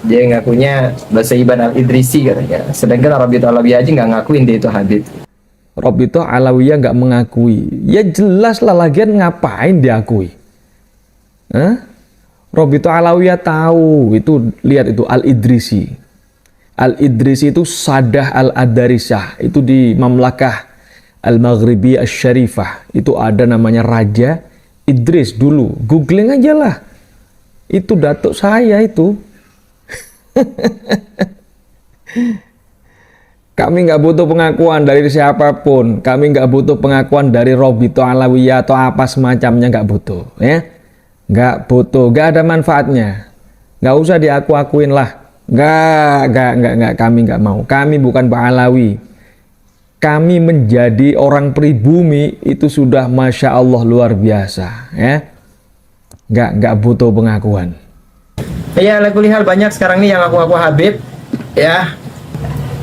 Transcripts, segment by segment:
Dia ngakunya Basaiban Al-Idrisi katanya. Sedangkan Rabithah Alawiyah aja nggak ngakuin dia itu Habib. Rabithah Alawiyah nggak mengakui. Ya jelas lah, lagian ngapain diakui? Hah? Rabithah Alawiyah tahu itu, lihat itu Al-Idrisi. Al-Idrisi itu Sadah Al-Adarisah, itu di Mamlakah Al-Maghribi Asy-Syarifah. Itu ada namanya Raja Idris dulu. Googling aja lah. Itu datuk saya itu. Kami nggak butuh pengakuan dari siapapun. Kami nggak butuh pengakuan dari Rabithah Alawiyah atau apa semacamnya, nggak butuh, ya. Nggak butuh, nggak ada manfaatnya. Nggak usah diaku-akuin lah. Nggak. Kami nggak mau. Kami bukan Pak Alawi. Kami menjadi orang pribumi itu sudah Masya Allah luar biasa, ya. Nggak butuh pengakuan. Ya, lakulihal banyak sekarang nih yang ngaku-ngaku Habib, ya.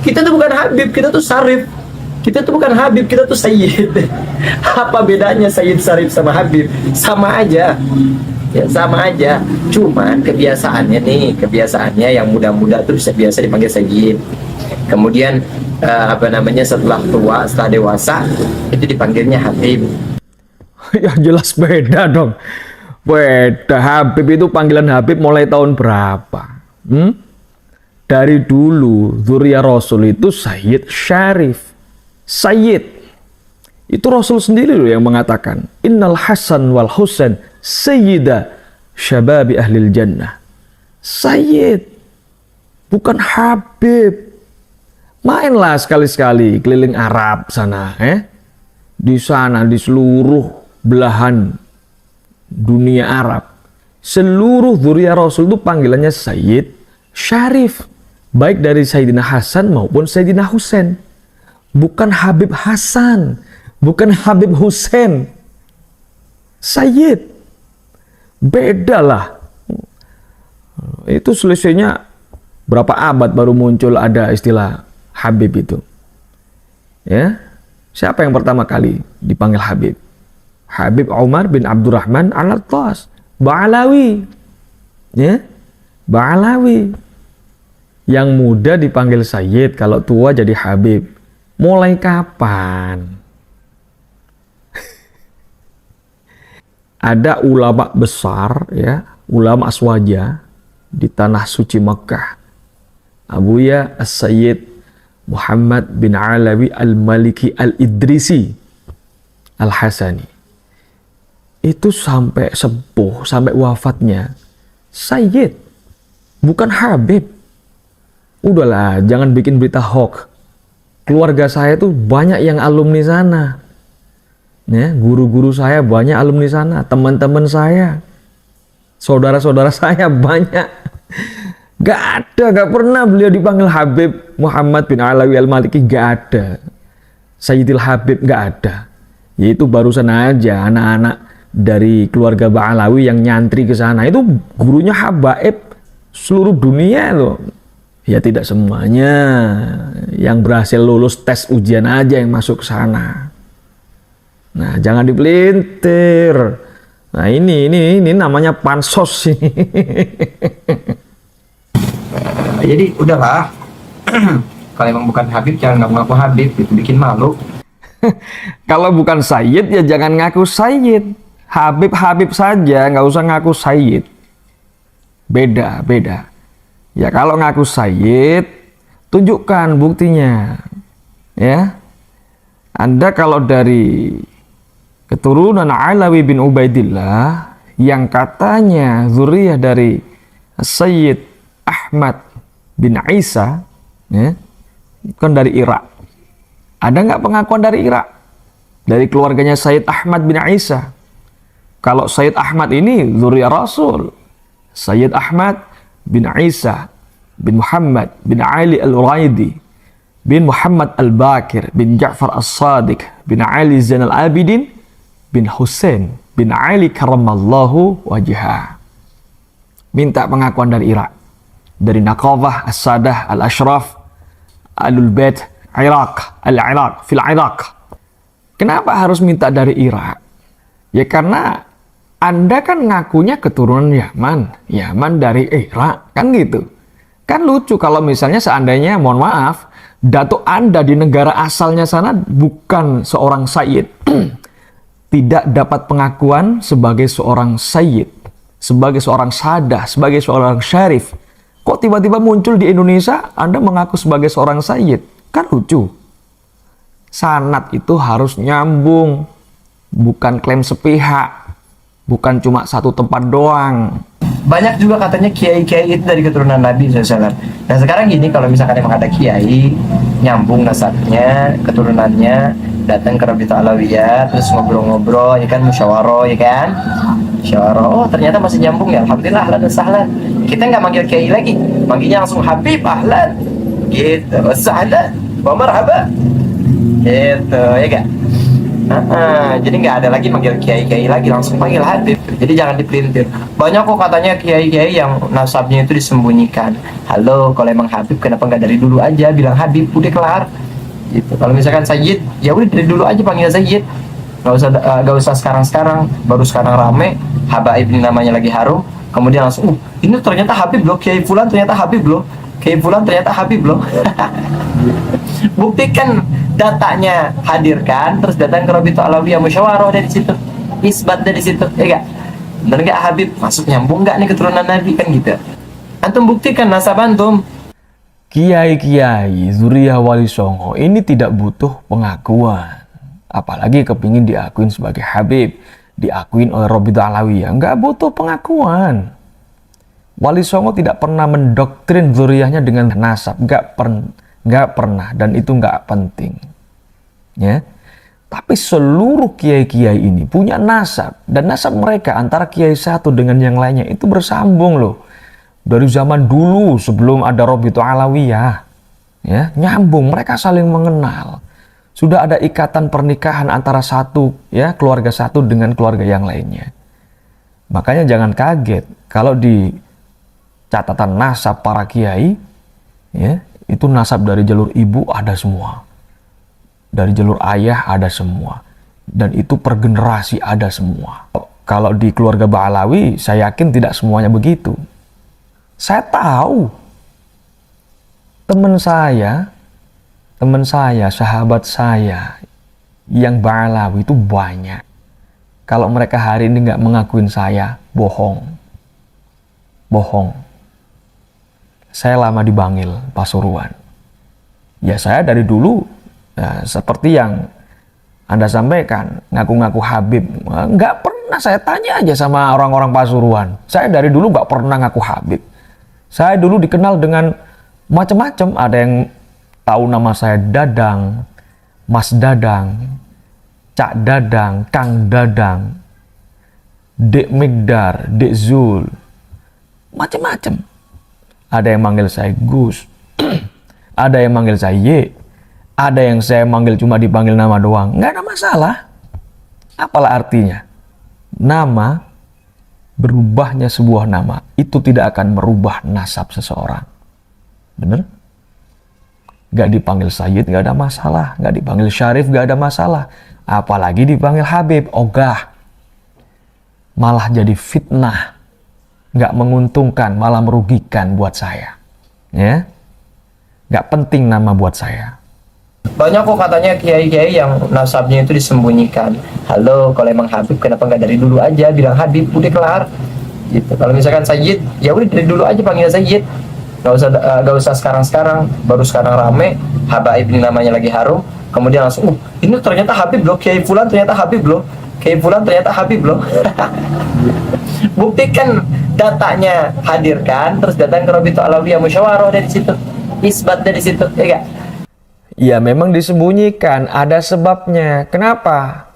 Kita tuh bukan Habib, kita tuh Sarif. Kita tuh bukan Habib, kita tuh Sayyid. Apa bedanya Sayyid Sarif sama Habib? Sama aja. Ya, sama aja. Cuman kebiasaannya yang muda-muda tuh biasa dipanggil Sayyid. Kemudian setelah tua, setelah dewasa itu dipanggilnya Habib. Ya jelas beda dong. Beda. Habib itu panggilan Habib mulai tahun berapa? Dari dulu dzurriyyah Rasul itu Sayyid Syarif. Sayyid itu Rasul sendiri loh yang mengatakan, Innal Hasan wal Husain sayyida syababi ahlil jannah. Sayyid, bukan Habib. Mainlah sekali-sekali keliling Arab sana, di sana, di seluruh belahan dunia Arab, seluruh dzurriyyah Rasul itu panggilannya Sayyid Syarif, baik dari Sayyidina Hasan maupun Sayyidina Husain. Bukan Habib Hasan, bukan Habib Husain. Sayyid, beda lah. Itu selisihnya berapa abad baru muncul ada istilah Habib itu. Ya, siapa yang pertama kali dipanggil Habib? Habib Umar bin Abdurrahman Al-Attas, Ba'alawi. Ya, Ba'alawi. Yang muda dipanggil Sayyid, kalau tua jadi Habib. Mulai kapan? Ada ulama besar, ya, ulama aswaja di tanah suci Mekah. Abuya As-Sayyid Muhammad bin Alawi Al-Maliki Al-Idrisi Al-Hasani. Itu sampai sepuh, sampai wafatnya Sayyid, bukan Habib. Udahlah, jangan bikin berita hoax. Keluarga saya tuh banyak yang alumni sana. Ya, guru-guru saya banyak alumni sana, teman-teman saya, saudara-saudara saya banyak. Gak pernah beliau dipanggil Habib Muhammad bin Alawi Al-Maliki, gak ada. Sayyidil Habib gak ada. Yaitu barusan aja anak-anak dari keluarga Ba'alawi yang nyantri ke sana. Itu gurunya habaib seluruh dunia loh. Ya tidak semuanya yang berhasil lulus tes ujian aja yang masuk ke sana. Nah, jangan dipelintir. Nah, ini namanya pansos sih. Jadi udahlah. Kalau emang bukan Habib jangan ngaku-ngaku Habib, itu bikin malu. Kalau bukan Sayyid ya jangan ngaku Sayyid. Habib saja, nggak usah ngaku Sayyid. Beda. Ya kalau ngaku Sayyid, tunjukkan buktinya. Ya. Anda kalau dari keturunan Alawi bin Ubaidillah yang katanya dzurriyyah dari Sayyid Ahmad bin Isa, ya, bukan dari Irak. Ada nggak pengakuan dari Irak? Dari keluarganya Sayyid Ahmad bin Isa. Kalau Sayyid Ahmad ini dzurriyyah Rasul. Sayyid Ahmad bin Isa bin Muhammad bin Ali Al-Uraidi bin Muhammad Al-Bakir bin Ja'far As-Sadiq bin Ali Zainal Abidin bin Husain bin Ali Karamallahu Wajhah. Minta pengakuan dari Irak, dari Naqabah As-Sadah Al-Ashraf Alul Bait Iraq fil Iraq. Kenapa harus minta dari Irak? Ya karena Anda kan ngakunya keturunan Yaman dari Irak, kan gitu. Kan lucu kalau misalnya seandainya, mohon maaf, datuk Anda di negara asalnya sana bukan seorang sayyid. Tidak dapat pengakuan sebagai seorang sayyid, sebagai seorang sadah, sebagai seorang syarif. Kok tiba-tiba muncul di Indonesia, Anda mengaku sebagai seorang sayyid? Kan lucu. Sanad itu harus nyambung, bukan klaim sepihak, bukan cuma satu tempat doang. Banyak juga katanya kiai-kiai itu dari keturunan Nabi SAW. Nah sekarang gini, kalau misalkan emang ada kiai nyambung nasabnya, keturunannya, datang ke Rabita Alawiyah, terus ngobrol-ngobrol, ya kan, musyawarah, ya kan, musyawarah, oh ternyata masih nyambung ya, alhamdulillah, ahlan sahlan. Kita nggak manggil kiai lagi, manggilnya langsung Habib, ahlan, gitu, sahlan, wa marhaba, gitu, ya kan. Jadi nggak ada lagi manggil kiai-kiai lagi, langsung panggil Habib. Jadi jangan dipelintir. Banyak kok katanya kiai-kiai yang nasabnya itu disembunyikan. Halo, kalau emang Habib kenapa nggak dari dulu aja bilang Habib, udah kelar. Gitu. Kalau misalkan Sayyid, ya udah dari dulu aja panggil Sayyid. Nggak usah sekarang-sekarang, baru sekarang rame. Habaib ini namanya lagi harum. Kemudian langsung, ini ternyata Habib loh, Kiai Fulan ternyata Habib loh, Kiai Fulan ternyata Habib loh. Buktikan datanya, hadirkan, terus datang ke Rabita Alawiyah, musyawarah dari situ, isbat dari situ, ya gak? Bener gak Habib? Masuk nyambung gak nih keturunan Nabi, kan gitu. Antum buktikan nasab antum. Kiai-kiai Zuriyah Wali Songo ini tidak butuh pengakuan. Apalagi kepingin diakuin sebagai Habib, diakuin oleh Rabita Alawiyah. Nggak butuh pengakuan. Wali Songo tidak pernah mendoktrin zuriyahnya dengan nasab. Nggak pernah. Dan itu nggak penting. Ya. Tapi seluruh kiai-kiai ini punya nasab. Dan nasab mereka antara kiai satu dengan yang lainnya itu bersambung loh. Dari zaman dulu sebelum ada Rabita Alawiyah. Ya, nyambung. Mereka saling mengenal. Sudah ada ikatan pernikahan antara satu, ya, keluarga satu dengan keluarga yang lainnya. Makanya jangan kaget kalau di catatan nasab para kiai, ya, itu nasab dari jalur ibu ada semua, dari jalur ayah ada semua, dan itu per generasi ada semua. Kalau di keluarga Ba'alawi, saya yakin tidak semuanya begitu. Saya tahu teman saya, sahabat saya yang Ba'alawi itu banyak. Kalau mereka hari ini nggak mengakuin saya, bohong. Saya lama di Bangil, Pasuruan. Ya saya dari dulu, ya, seperti yang Anda sampaikan, ngaku-ngaku Habib. Nggak pernah, saya tanya aja sama orang-orang Pasuruan. Saya dari dulu nggak pernah ngaku Habib. Saya dulu dikenal dengan macam-macam. Ada yang tahu nama saya Dadang, Mas Dadang, Cak Dadang, Kang Dadang, Dek Migdar, Dek Zul, macam-macam. Ada yang manggil saya Gus, ada yang manggil saya Ye, ada yang saya manggil cuma dipanggil nama doang. Nggak ada masalah. Apalah artinya? Nama, berubahnya sebuah nama, itu tidak akan merubah nasab seseorang. Bener? Gak dipanggil Sayyid gak ada masalah, gak dipanggil Syarif gak ada masalah, apalagi dipanggil Habib, ogah, malah jadi fitnah, gak menguntungkan, malah merugikan buat saya, ya, gak penting nama buat saya. Banyak kok katanya kiai-kiai yang nasabnya itu disembunyikan. Halo, kalau emang Habib kenapa nggak dari dulu aja bilang Habib, udah kelar. Gitu. Kalau misalkan Sayyid, ya udah dari dulu aja panggil Sayyid. Gak usah sekarang-sekarang, baru sekarang rame. Habaib ini namanya lagi harum. Kemudian langsung, ini ternyata Habib loh, Kiai Fulan ternyata Habib loh, Kiai Fulan ternyata Habib loh. Buktikan datanya, hadirkan, terus datang ke Rabita Alawiyah, musyawarah dari situ, isbat dari situ, ya gak? Ya memang disembunyikan, ada sebabnya. Kenapa?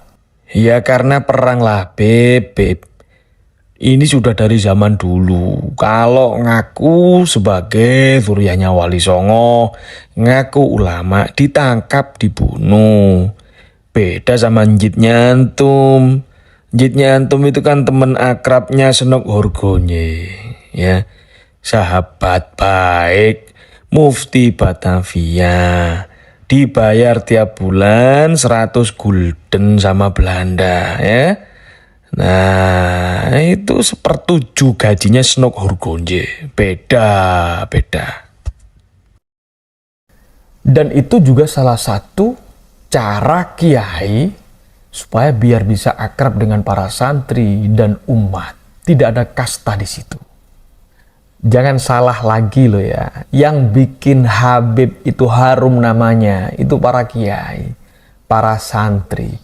Ya karena perang lah, Beb. Ini sudah dari zaman dulu. Kalau ngaku sebagai zuriyahnya Wali Songo, ngaku ulama, ditangkap, dibunuh. Beda sama njitnya antum. Njitnya antum itu kan teman akrabnya Senok Horgonye, ya, sahabat baik, mufti Batavia, dibayar tiap bulan 100 gulden sama Belanda, ya. Nah, itu sepertujuh gajinya Snook Hurgonje. Beda. Dan itu juga salah satu cara kiai supaya biar bisa akrab dengan para santri dan umat. Tidak ada kasta di situ. Jangan salah lagi loh ya. Yang bikin Habib itu harum namanya itu para kiai, para santri,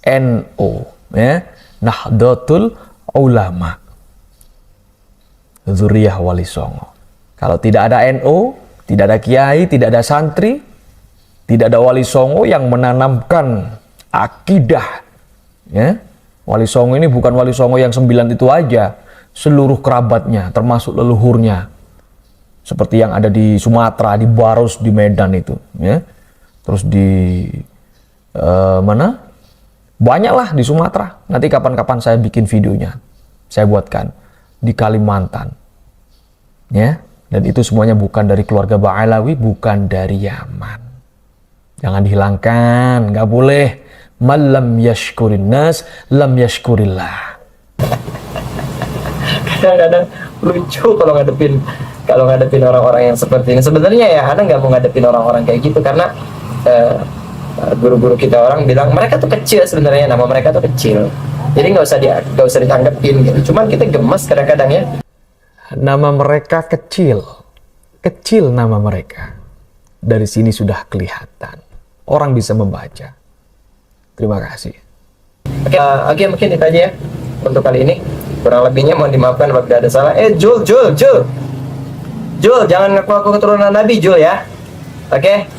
NU, ya, Nahdlatul Ulama, Dzurriyyah Wali Songo. Kalau tidak ada NU, tidak ada kiai, tidak ada santri, tidak ada Wali Songo yang menanamkan akidah, ya. Wali Songo ini bukan Wali Songo yang 9 itu aja, seluruh kerabatnya, termasuk leluhurnya, seperti yang ada di Sumatera, di Baros, di Medan itu, ya. Terus di mana? Banyaklah di Sumatera. Nanti kapan-kapan saya bikin videonya, saya buatkan di Kalimantan, ya. Dan itu semuanya bukan dari keluarga Ba'alawi, bukan dari Yaman. Jangan dihilangkan, nggak boleh. Malam yashkurin nas, lam yashkurillah. Kadang-kadang lucu kalau ngadepin orang-orang yang seperti ini. Sebenarnya ya Ana nggak mau ngadepin orang-orang kayak gitu karena guru-guru kita orang bilang mereka tuh kecil, sebenarnya nama mereka tuh kecil. Jadi nggak usah ditanggepin gitu. Cuman kita gemes kadang-kadang ya. Nama mereka kecil nama mereka. Dari sini sudah kelihatan. Orang bisa membaca. Terima kasih. Oke, mungkin itu aja ya untuk kali ini. Kurang lebihnya mohon dimaafkan apabila ada salah. Jul, jangan ngaku-ngaku keturunan Nabi, Jul ya. Oke?